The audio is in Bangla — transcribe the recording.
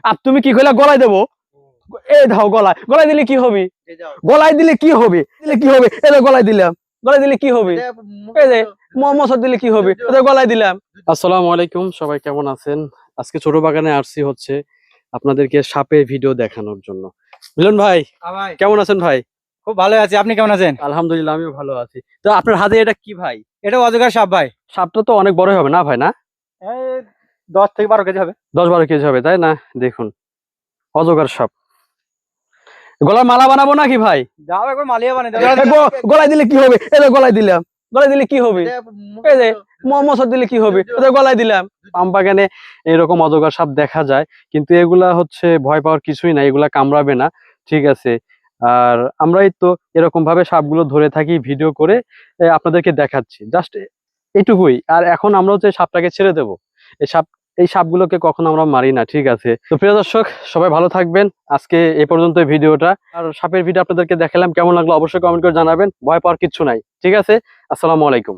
আর তুমি কি কইলা গলায় দেবো? এই দাও গলায়, গলায় দিলে কি হবে? গলায় দিলে কি হবে? এই যে গলায় দিলাম, গলায় দিলে কি হবে? এই যে মশর দিলে কি হবে? ওদের গলায় দিলাম। আসসালামু আলাইকুম, সবাই কেমন আছেন? আজকে ছোট বাগানে আসছি হচ্ছে আপনাদেরকে সাপের ভিডিও দেখানোর জন্য। মিলন ভাই কেমন আছেন ভাই? খুব ভালো আছি, আপনি কেমন আছেন? আলহামদুলিল্লাহ, আমিও ভালো আছি। তো আপনার হাতে এটা কি ভাই? এটা অজগর সাপ ভাই। সাপটা তো অনেক বড় হবে না ভাই? না, এই 10 থেকে 12 কেজি হবে। 10-12 কেজি হবে, তাই না? দেখুন অজগর সাপ। গলার মালা বানাবো নাকি ভাই? যাও একবার মালিয়া বানিয়ে দাও। গলায় দিলে কি হবে? এই যে গলায় দিলাম, গলায় দিলে কি হবে? এই যে মশর দিলে কি হবে? ওদের গলায় দিলাম। পাম বাগানে এরকম অজগর সাপ দেখা যায়, কিন্তু এগুলা হচ্ছে ভয় পাওয়ার কিছুই না, এগুলা কামড়াবে না, ঠিক আছে? আর আমরাই তো এরকম ভাবে সাপগুলো ধরে থাকি, ভিডিও করে আপনাদেরকে দেখাচ্ছি, জাস্ট এটুকুই। আর এখন আমরা হচ্ছে সাপটাকে ছেড়ে দেবো। এই সাপগুলোকে কখনো আমরা মারি না, ঠিক আছে? তো প্রিয় দর্শক, সবাই ভালো থাকবেন। আজকে এ পর্যন্ত ভিডিওটা। আর সাপের ভিডিও আপনাদেরকে দেখালাম, কেমন লাগলো অবশ্যই কমেন্ট করে জানাবেন। ভয় পাওয়ার কিচ্ছু নাই, ঠিক আছে? আসসালামু আলাইকুম।